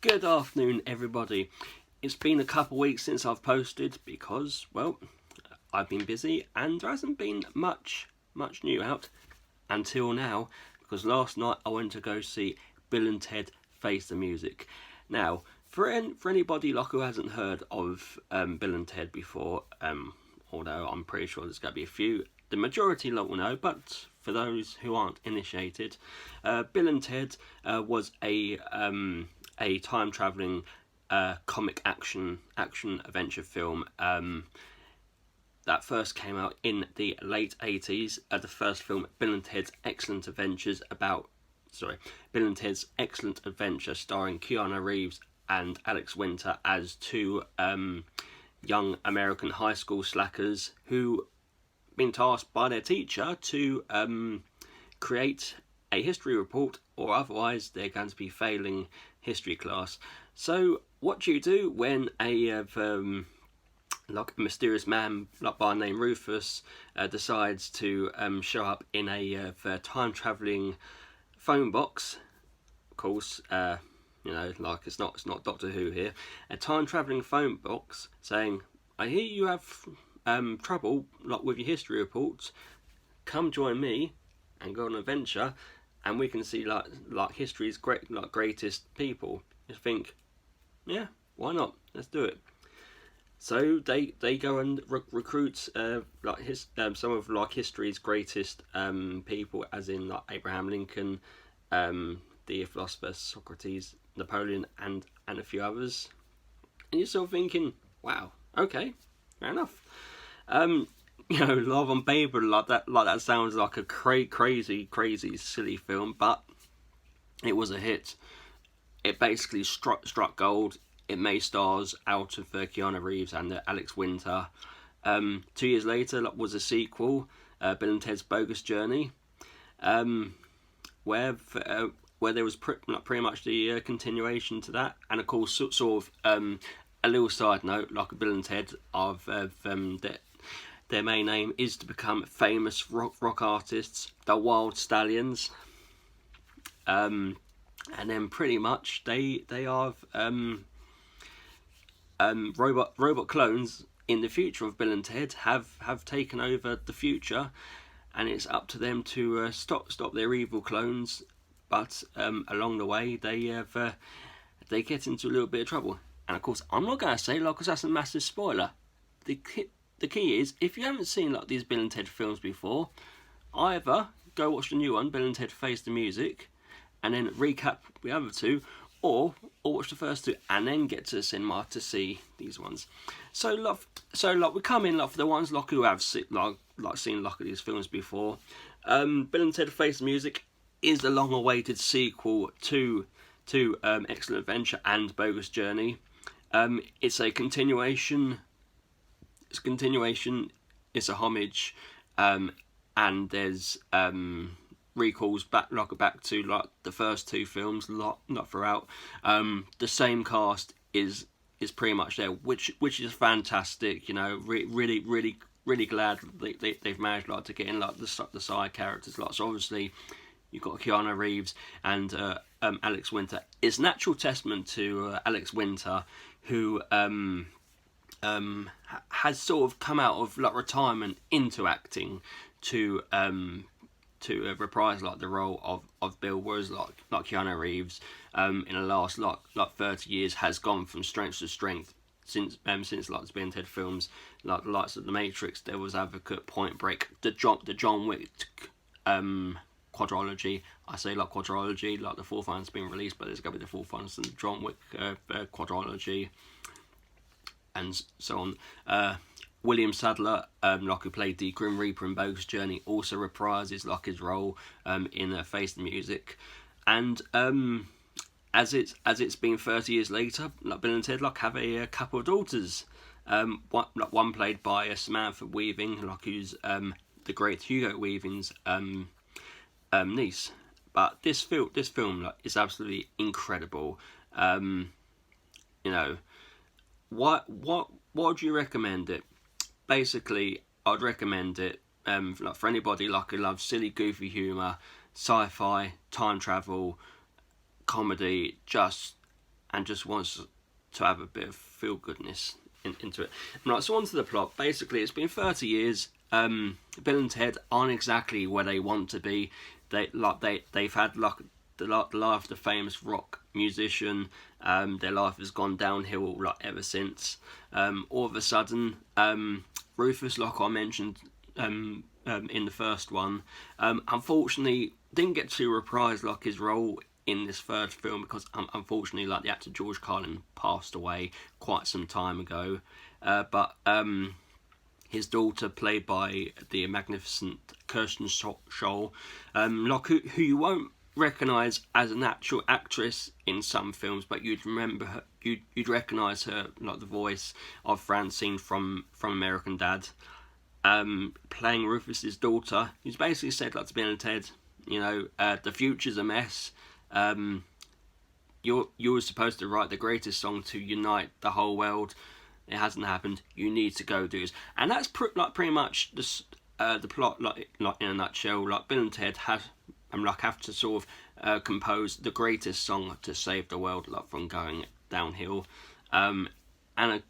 Good afternoon, everybody. It's been a couple of weeks since I've posted because, well, I've been busy and there hasn't been much new out until now. Because last night I went to go see Bill and Ted Face the Music. Now, for anybody who hasn't heard of Bill and Ted before, although I'm pretty sure there's going to be a few, the majority will know, but for those who aren't initiated, Bill and Ted was a time travelling comic action adventure film that first came out in the late 80s. The first film, Bill and Ted's Excellent Adventure, starring Keanu Reeves and Alex Winter as two young American high school slackers who been tasked by their teacher to create a history report, or otherwise they're going to be failing history class. So what do you do when a mysterious man by the name Rufus decides to show up in a time travelling phone box? Of course, it's not Doctor Who here. A time travelling phone box saying, "I hear you have trouble with your history reports. Come join me and go on an adventure, and we can see like history's greatest people." You think, yeah, why not? Let's do it. So they go and recruit some of history's greatest people, as in Abraham Lincoln, the philosopher Socrates, Napoleon, and a few others. And you're sort of thinking, wow, okay, fair enough. Love on paper, that sounds like a crazy silly film, but it was a hit. It basically struck gold. It made stars out of Keanu Reeves and Alex Winter. 2 years later, was a sequel, Bill and Ted's Bogus Journey, where there was pretty much the continuation to that, and of course, sort of a little side note, like Bill and Ted, their main aim is to become famous rock artists, the Wild Stallions, and then pretty much they are robot clones in the future of Bill and Ted have taken over the future, and it's up to them to stop their evil clones. But along the way, they get into a little bit of trouble. And of course, I'm not going to say because that's a massive spoiler. The key is, if you haven't seen these Bill and Ted films before, either go watch the new one, Bill and Ted Face the Music, and then recap the other two, or watch the first two and then get to the cinema to see these ones. So we come in for the ones who have seen these films before. Bill and Ted Face the Music is the long-awaited sequel to Excellent Adventure and Bogus Journey. It's a continuation. It's a homage, and there's recalls back to the first two films, not throughout. The same cast is pretty much there, which is fantastic. Really glad they've managed to get in the side characters. So obviously you've got Keanu Reeves and Alex Winter. It's natural testament to Alex Winter, who has sort of come out of retirement into acting to reprise the role of Bill, whereas Keanu Reeves in the last 30 years has gone from strength to strength since the Bill and Ted films, the likes of The Matrix, Devil's Advocate, Point Break, the John Wick quadrilogy. I say quadrilogy, the fourth one's been released, but there's going to be the fourth one, the John Wick quadrilogy, and so on. William Sadler, who played the Grim Reaper in Bogus Journey, also reprises his role in Face the Music. And as it's been 30 years later, Bill and Ted have a couple of daughters. One played by Samantha Weaving, who's the great Hugo Weaving's niece. But this film is absolutely incredible. What would you recommend it? Basically, I'd recommend it for anybody who loves silly, goofy humour, sci-fi, time travel, comedy, just and just wants to have a bit of feel goodness into it. Right, so on to the plot. Basically, it's been 30 years. Bill and Ted aren't exactly where they want to be. They've had the life of the famous rock musician. Their life has gone downhill ever since. All of a sudden, Rufus, like I mentioned in the first one, unfortunately didn't get to reprise his role in this third film because unfortunately the actor George Carlin passed away quite some time ago. But his daughter, played by the magnificent Kirsten Scholl, who you won't recognise as an actual actress in some films, but you'd remember her, you'd recognise her the voice of Francine from American Dad, playing Rufus's daughter, who's basically said to Bill and Ted, the future's a mess. You were supposed to write the greatest song to unite the whole world. It hasn't happened. You need to go do this, and that's pretty much the plot, in a nutshell. Bill and Ted have to sort of compose the greatest song to save the world from going downhill, and a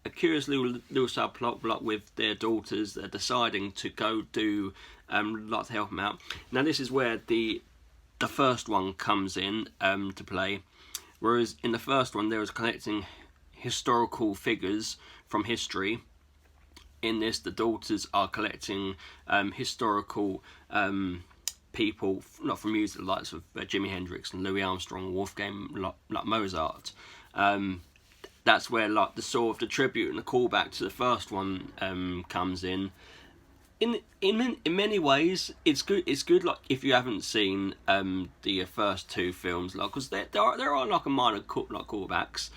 curious little subplot with their daughters. They're deciding to go do to help them out. Now this is where the first one comes in to play, whereas in the first one there was collecting historical figures from history. In this, the daughters are collecting historical people, not from music, the likes of Jimi Hendrix and Louis Armstrong, Wolfgang Mozart. That's where the sort of the tribute and the callback to the first one comes in. In many ways, it's good. It's good, if you haven't seen the first two films, because there are a minor callbacks.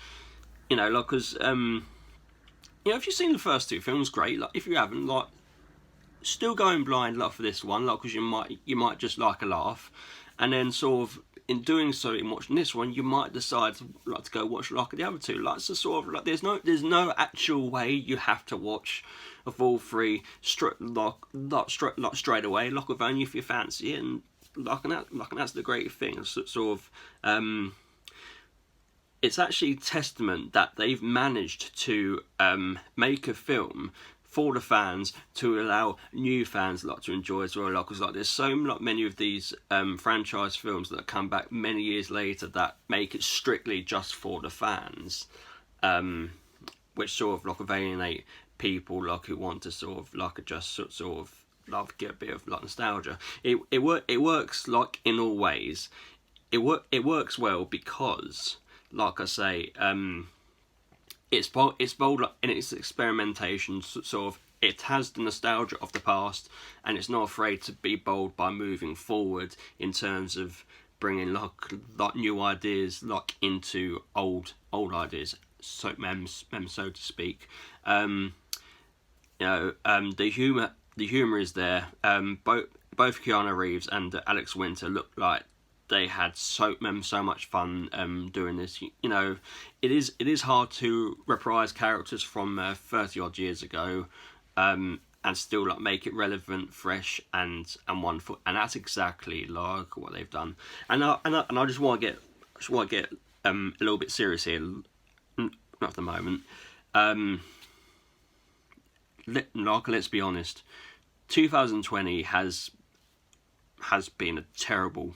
Because if you've seen the first two films, great. If you haven't, still going blind for this one, because you might just like a laugh, and then sort of in doing so, in watching this one, you might decide to go watch the other two. So sort of there's no actual way you have to watch a full three straight away. With only if you fancy it, and that's the great thing. It's actually testament that they've managed to make a film for the fans to allow new fans to enjoy as well. Because there's so many of these franchise films that come back many years later that make it strictly just for the fans, which sort of alienate people who want to sort of get a bit of nostalgia. It works in all ways. It works well because, like I say, it's bold in its experimentation. It has the nostalgia of the past, and it's not afraid to be bold by moving forward in terms of bringing new ideas into old ideas, so to speak. The humor is there. Both Keanu Reeves and Alex Winter look like they had so much fun doing this. It is hard to reprise characters from 30 odd years ago, and still make it relevant, fresh, and wonderful. And that's exactly what they've done. And I just want to get a little bit serious here, not at the moment. Let's be honest. 2020 has been a terrible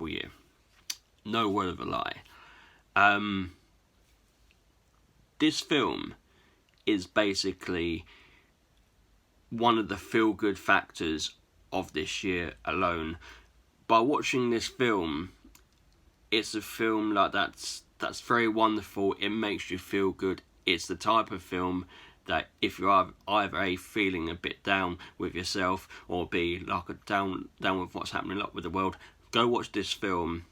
year. No word of a lie. This film is basically one of the feel-good factors of this year alone. By watching this film, it's a film that's very wonderful. It makes you feel good. It's the type of film that if you're either feeling a bit down with yourself, or be down with what's happening with the world, go watch this film.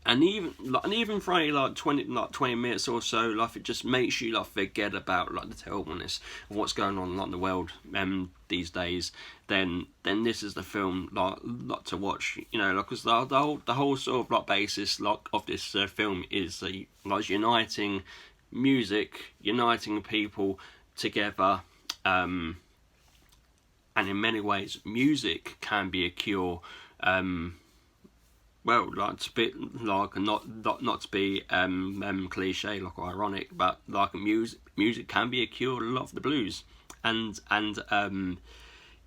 And even for only 20 minutes or so, it just makes you forget about the terribleness of what's going on in the world these days. Then this is the film to watch. Because the whole sort of basis of this film is uniting music, uniting people together, and in many ways music can be a cure well, like it's a bit like not to be cliche, like or ironic, but like music can be a cure a lot of the blues, and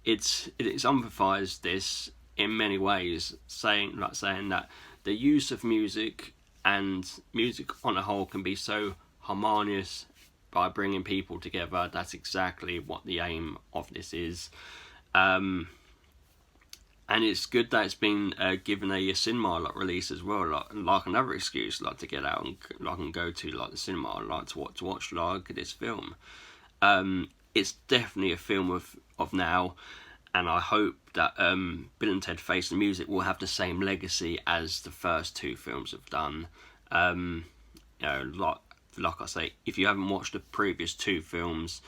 it's emphasised this in many ways, saying that the use of music and music on a whole can be so harmonious by bringing people together. That's exactly what the aim of this is. Um, and it's good that it's been given a cinema release as well, like another excuse to get out and go to the cinema to watch this film. It's definitely a film of now, and I hope that Bill and Ted Face the Music will have the same legacy as the first two films have done. You know, like I say, if you haven't watched the previous two films,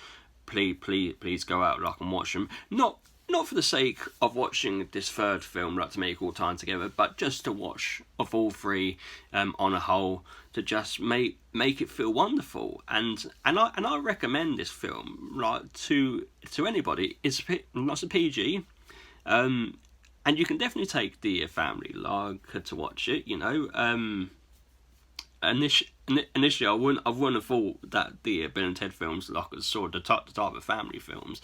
please go out and watch them. Not for the sake of watching this third film, to make all time together, but just to watch of all three on a whole, to just make it feel wonderful. And I recommend this film to anybody. It's a PG, and you can definitely take the family to watch it. You know, initially I wouldn't have thought that the Bill and Ted films was sort of the type of family films.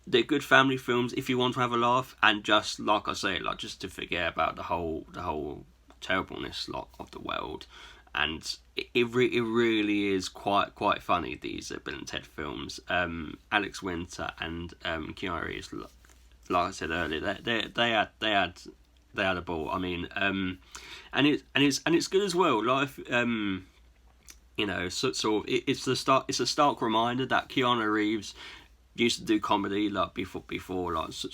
They're good family films if you want to have a laugh, and just like I say, just to forget about the whole terribleness of the world. And it really is quite funny, these Bill and Ted films. Alex Winter and Keanu Reeves, like I said earlier, they had a ball. I mean, and it's good as well. You know, it's a stark reminder that Keanu Reeves used to do comedy before he was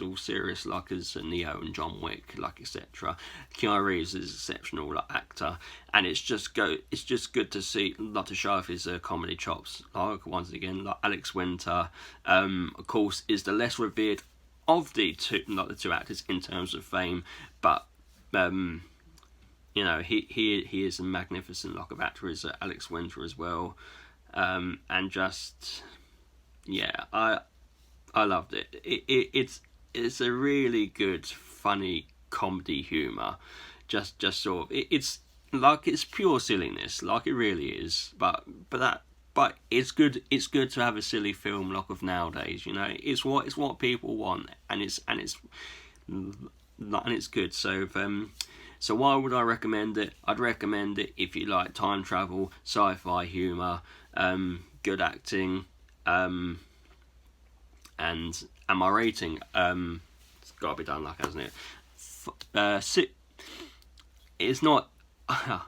all serious, as Neo and John Wick, etc. Keanu Reeves is an exceptional actor, and it's just good to see to show off his comedy chops. Once again, Alex Winter, of course, is the less revered of the two actors in terms of fame, but you know, he is a magnificent of actor as Alex Winter as well, and just. Yeah, I loved it. It's a really good, funny comedy humour. Just sort of it's pure silliness, it really is. But it's good. It's good to have a silly film of nowadays. You know, it's what people want, and it's good. So why would I recommend it? I'd recommend it if you like time travel, sci-fi humour, good acting. And my rating, it's got to be done hasn't it? It's not I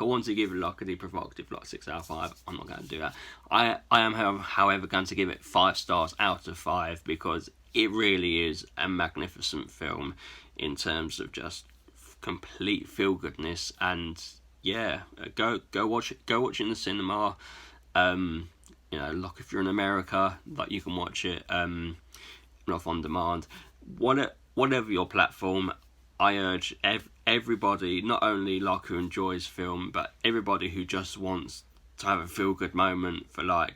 want to give it a provocative 6 out of 5. I'm not going to do that. I am however going to give it 5 stars out of 5, because it really is a magnificent film in terms of just complete feel goodness. And yeah, go watch it in the cinema. You know, if you're in America, you can watch it off on demand. Whatever your platform, I urge everybody, not only who enjoys film, but everybody who just wants to have a feel good moment for that's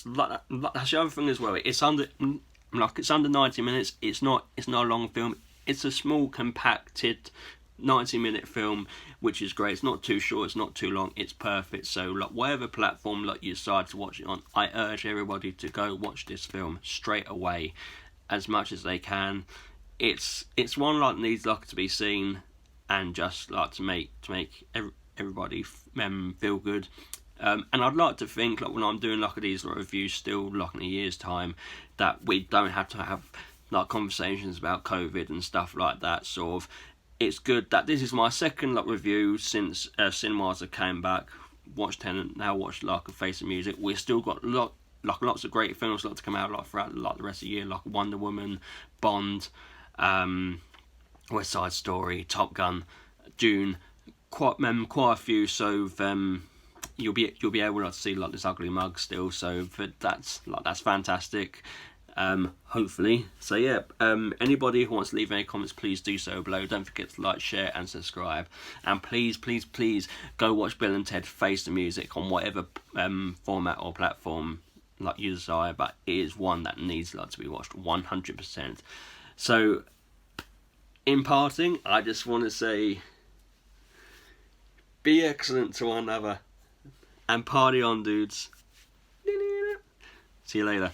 the other thing as well. It's under 90 minutes. It's not a long film. It's a small, compacted 90-minute film, which is great. It's not too short, it's not too long, it's perfect. So whatever platform you decide to watch it on, I urge everybody to go watch this film straight away, as much as they can. It's one needs to be seen, and just to make everybody feel good. And I'd like to think when I'm doing these reviews still in a year's time, that we don't have to have conversations about COVID and stuff like that. Sort of, it's good that this is my second review since cinemas have came back. Watched Tenet, now watched Face the Music. We've still got lots of great films to come out throughout the rest of the year, Wonder Woman, Bond, West Side Story, Top Gun, Dune. Quite a few. So you'll be able to see this ugly mug still. So that's fantastic. Hopefully. So yeah, anybody who wants to leave any comments, please do so below. Don't forget to share and subscribe, and please go watch Bill and Ted Face the Music on whatever format or platform you desire, but it is one that needs to be watched 100%. So in parting, I just want to say, be excellent to one another, and party on, dudes. See you later.